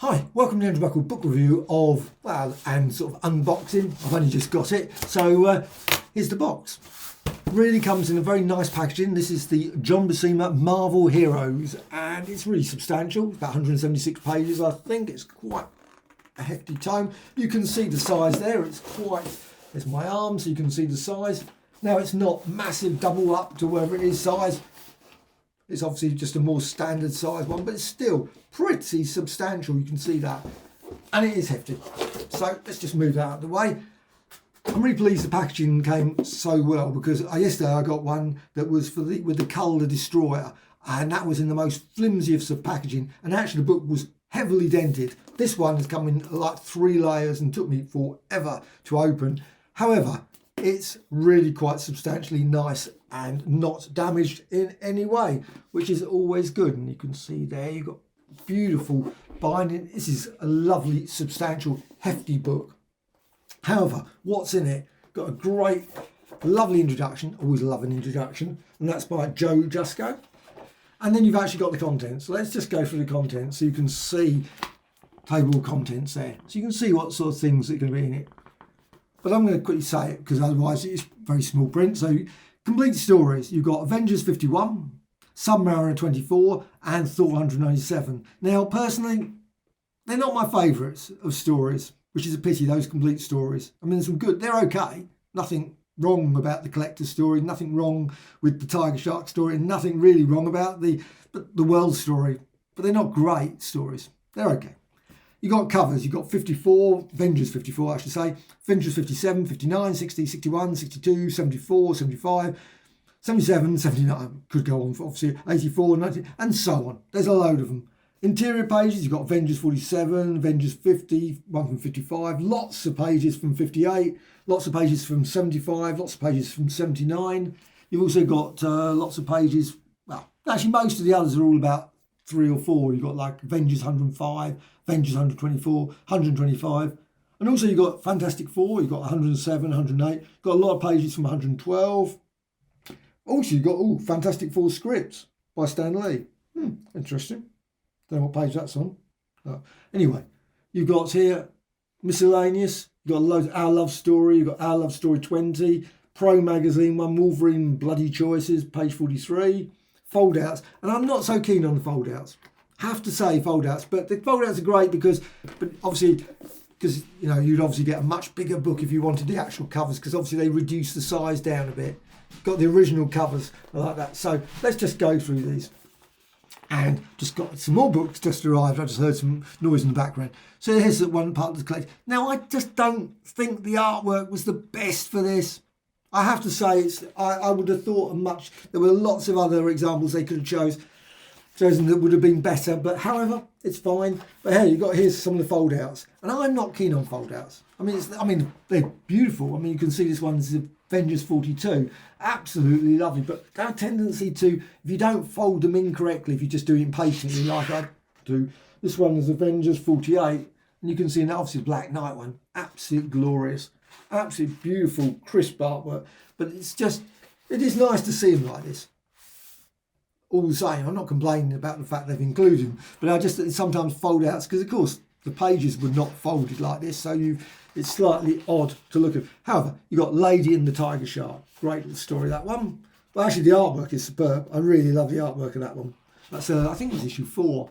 Hi, welcome to the Andrew Buckle book review of, well, and sort of unboxing. I've only just got it. So here's the box. Really comes in a very nice packaging. This is the John Buscema Marvel Heroes, and it's really substantial. It's about 176 pages, I think. It's quite a hefty tome. You can see the size there. It's quite, there's my arm, so you can see the size. Now, it's not massive double up to wherever it is size. It's obviously just a more standard size one, but it's still pretty substantial. You can see that. And it is hefty. So let's just move that out of the way. I'm really pleased the packaging came so well, because yesterday I got one that was for with the Cull the Destroyer, and that was in the most flimsiest of packaging, and actually the book was heavily dented. This one has come in like 3 layers and took me forever to open. However, it's really quite substantially nice and not damaged in any way, which is always good. And you can see there you've got beautiful binding. This is a lovely, substantial, hefty book. However, what's in it? Got a great, lovely introduction. Always love an introduction, and that's by Joe Jusco. And then you've actually got the contents. So let's just go through the contents so you can see table of contents there. So you can see what sort of things are going to be in it. But I'm going to quickly say it because otherwise it's very small print. So complete stories. You've got Avengers 51, Submariner 24, and Thor 197. Now, personally, they're not my favourites of stories, which is a pity, those complete stories. I mean, there's some good, they're okay. Nothing wrong about the collector's story, nothing wrong with the Tiger Shark story, and nothing really wrong about the world story. But they're not great stories. They're okay. You've got covers. You've got 54, Avengers 54, I should say, Avengers 57, 59, 60, 61, 62, 74, 75, 77, 79. Could go on, obviously, 84, 90, and so on. There's a load of them. Interior pages, you've got Avengers 47, Avengers 50, one from 55, lots of pages from 58, lots of pages from 75, lots of pages from 79. You've also got lots of pages, well, actually most of the others are all about 3 or 4. You've got like Avengers 105, Avengers 124, 125. And also you've got Fantastic Four, you've got 107, 108. Got a lot of pages from 112. Also you've got Fantastic Four scripts by Stan Lee. Interesting. Don't know what page that's on. Anyway, you've got here miscellaneous. You've got loads of Our Love Story. You've got Our Love Story 20. Pro Magazine one, Wolverine Bloody Choices, page 43. Foldouts, and I'm not so keen on the foldouts. Have to say foldouts, but the foldouts are great because obviously, because you know you'd obviously get a much bigger book if you wanted the actual covers, because obviously they reduce the size down a bit. Got the original covers like that. So let's just go through these, and just got some more books just arrived. I just heard some noise in the background. So here's one part of the collection. Now I just don't think the artwork was the best for this. I have to say, I would have thought there were lots of other examples they could have chosen that would have been better, but however, it's fine. But hey, here's some of the foldouts, and I'm not keen on foldouts. I mean, they're beautiful. I mean, you can see this one's Avengers 42, absolutely lovely, but they have a tendency to, if you don't fold them incorrectly, if you just do it impatiently like I do. This one is Avengers 48, and you can see, and obviously the Black Knight one, absolutely glorious. Absolutely beautiful, crisp artwork, but it is nice to see them like this. All the same, I'm not complaining about the fact they've included them, but I just sometimes fold outs because, of course, the pages were not folded like this, so it's slightly odd to look at. However, you've got Lady and the Tiger Shark. Great little story, that one. But actually, the artwork is superb. I really love the artwork of that one. That's I think it was issue 4.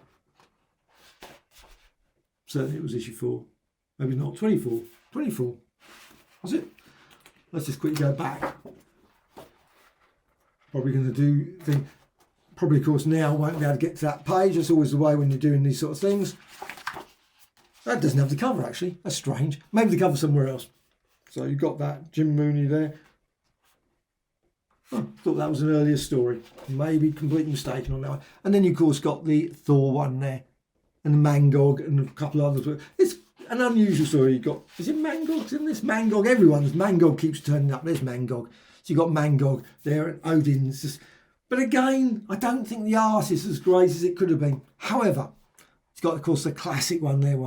Certainly it was issue 4. Maybe not 24. 24. Was it? Let's just quickly go back. Probably going to do thing. Probably, of course, now won't be able to get to that page. That's always the way when you're doing these sort of things. That doesn't have the cover, actually. That's strange. Maybe the cover's somewhere else. So you've got that Jim Mooney there. Oh, thought that was an earlier story. Maybe completely mistaken on that one. And then you, of course, got the Thor one there, and the Mangog, and a couple of others. It's an unusual story. You've got, is it Mangog's in this? Mangog, Mangog keeps turning up. There's Mangog. So you've got Mangog there, and Odin's just. But again, I don't think the art is as great as it could have been. However, it's got, of course, the classic one there.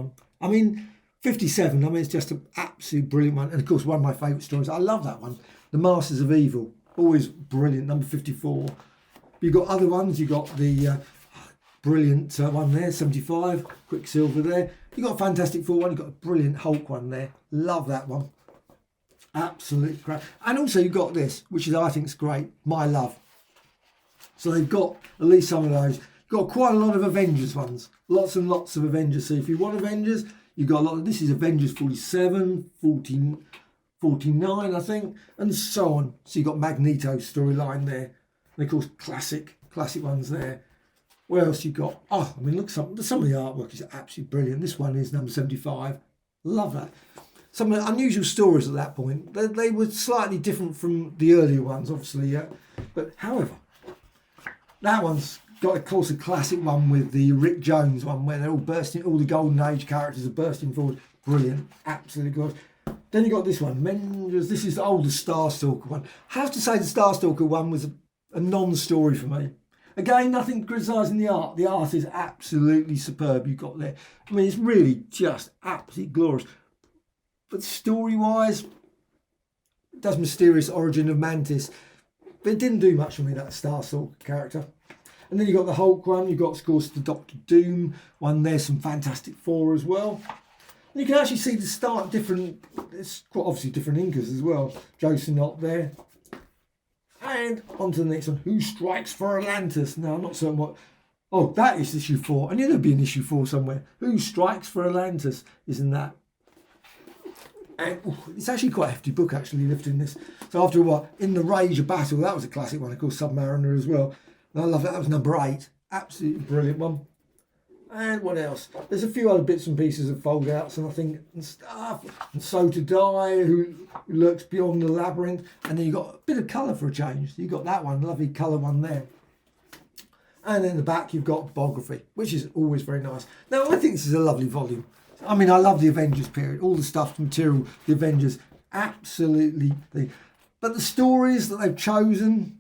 I mean, 57. I mean, it's just an absolute brilliant one. And of course, one of my favourite stories. I love that one. The Masters of Evil. Always brilliant. Number 54. But you've got other ones. You've got the brilliant one there, 75, Quicksilver there. You've got a Fantastic Four one, you've got a brilliant Hulk one there. Love that one. Absolutely great. And also you've got this, which is I think is great, My Love. So they've got at least some of those. You've got quite a lot of Avengers ones. Lots and lots of Avengers. So if you want Avengers, you've got a lot of, this is Avengers 47, 14, 49 I think, and so on. So you've got Magneto's storyline there. And of course classic ones there. What else you got? Oh, I mean, look, some of the artwork is absolutely brilliant. This one is number 75. Love that. Some unusual stories at that point. They were slightly different from the earlier ones, obviously, yeah. But however, that one's got, of course, a classic one with the Rick Jones one, where they're all bursting, all the Golden Age characters are bursting forward. Brilliant, absolutely good. Then you got this one, Avengers. This is the older Starstalker one. I have to say the Starstalker one was a non-story for me. Again, nothing criticising the art. The art is absolutely superb you've got there. I mean, it's really just absolutely glorious. But story-wise, it does Mysterious Origin of Mantis. But it didn't do much for me, that Starstalker character. And then you've got the Hulk one. You've got, of course, the Doctor Doom one there. Some Fantastic Four as well. And you can actually see the start different. It's quite obviously different inkers as well. Jason Knott there. And on to the next one. Who Strikes for Atlantis? Now, I'm not certain what... Oh, that is issue 4. I knew there'd be an issue 4 somewhere. Who Strikes for Atlantis? Isn't that? And it's actually quite a hefty book, actually, lifting this. So after a while, In the Rage of Battle, that was a classic one, of course, Submariner as well. And I love that. That was number 8. Absolutely brilliant one. And what else? There's a few other bits and pieces of fold outs and I think and stuff. And So to Die, who lurks beyond the labyrinth. And then you've got a bit of colour for a change. You've got that one, lovely colour one there. And in the back you've got biography, which is always very nice. Now I think this is a lovely volume. I mean, I love the Avengers period, all the stuff, material, the Avengers, absolutely. But the stories that they've chosen,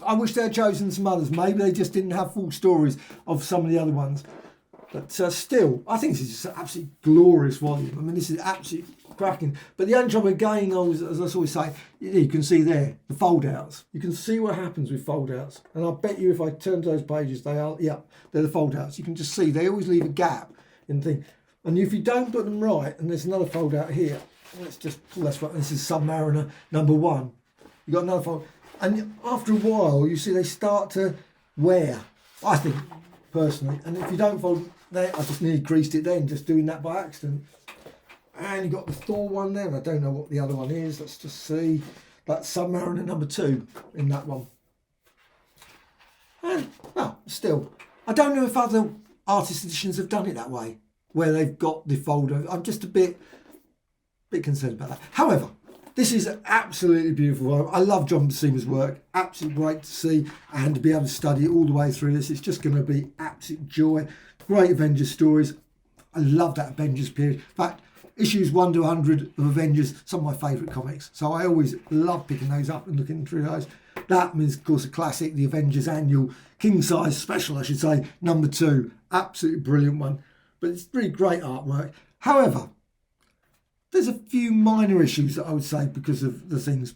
I wish they'd chosen some others. Maybe they just didn't have full stories of some of the other ones. But still, I think this is just an absolutely glorious volume. I mean, this is absolutely cracking. But the only trouble again, as I always say, you can see there, the fold-outs. You can see what happens with fold-outs. And I bet you if I turn to those pages, they're the fold-outs. You can just see they always leave a gap in the thing. And if you don't put them right, and there's another fold-out here, let's just pull this one. This is Submariner number 1. You've got another fold. And after a while, you see they start to wear, I think, personally. And if you don't fold there, I just nearly creased it then, just doing that by accident. And you've got the Thor one there, and I don't know what the other one is. Let's just see. That's Submariner number 2 in that one. And, well, still, I don't know if other artist editions have done it that way, where they've got the folder. I'm just a bit concerned about that. However, this is absolutely beautiful. I love John Buscema's work. Absolutely great to see and to be able to study it all the way through this. It's just going to be absolute joy. Great Avengers stories. I love that Avengers period. In fact, issues 1 to 100 of Avengers, some of my favourite comics. So I always love picking those up and looking through those. That is, of course, a classic, the Avengers annual king-size special, I should say, number 2. Absolutely brilliant one. But it's really great artwork. However, there's a few minor issues that I would say because of the things,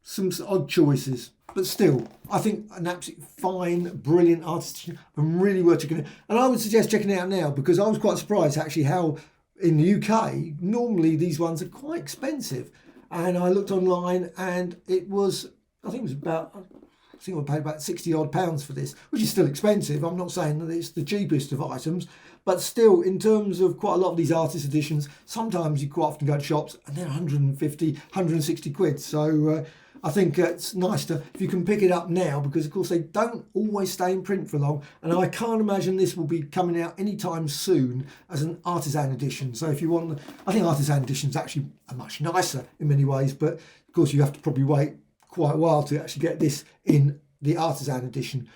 some odd choices, but still, I think an absolutely fine, brilliant artist and really worth checking it. And I would suggest checking it out now because I was quite surprised actually how in the UK, normally these ones are quite expensive. And I looked online and it was, I think I paid about 60 odd pounds for this, which is still expensive. I'm not saying that it's the cheapest of items, but still, in terms of quite a lot of these artist editions, sometimes you quite often go to shops and they're 150, 160 quid. So I think it's nice to, if you can pick it up now, because of course they don't always stay in print for long. And I can't imagine this will be coming out anytime soon as an artisan edition. So if you want, I think artisan editions actually are much nicer in many ways, but of course you have to probably wait quite a while to actually get this in the artisan edition.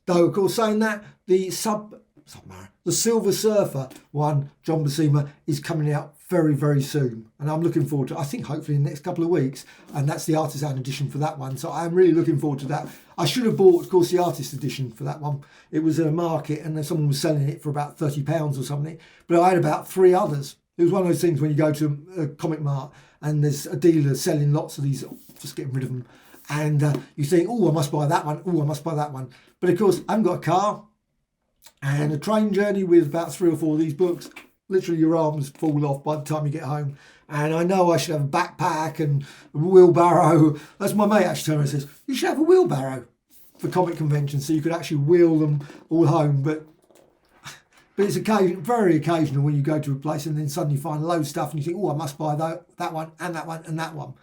Though, of course, saying that, the Silver Surfer one, John Buscema, is coming out very, very soon. And I'm looking forward to it. I think hopefully in the next couple of weeks. And that's the artisan edition for that one. So I'm really looking forward to that. I should have bought, of course, the artist edition for that one. It was in a market and then someone was selling it for about £30 or something. But I had about 3 others. It was one of those things when you go to a comic mart and there's a dealer selling lots of these, just getting rid of them. And you think, oh, I must buy that one. Oh, I must buy that one. But of course, I haven't got a car, and a train journey with about 3 or 4 of these books, literally your arms fall off by the time you get home. And I know I should have a backpack and a wheelbarrow. That's my mate actually told me, says, you should have a wheelbarrow for comic conventions so you could actually wheel them all home. But it's very occasional when you go to a place and then suddenly find loads of stuff and you think, oh, I must buy that one and that one and that one.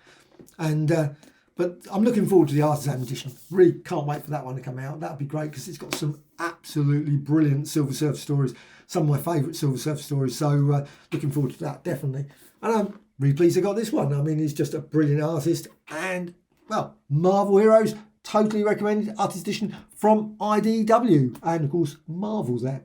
And but I'm looking forward to the Artisan edition. Really can't wait for that one to come out. That'd be great because it's got some absolutely brilliant Silver Surfer stories. Some of my favourite Silver Surfer stories. So looking forward to that, definitely. And I'm really pleased I got this one. I mean, he's just a brilliant artist. And, well, Marvel Heroes, totally recommended. Artist edition from IDW. And, of course, Marvel's there.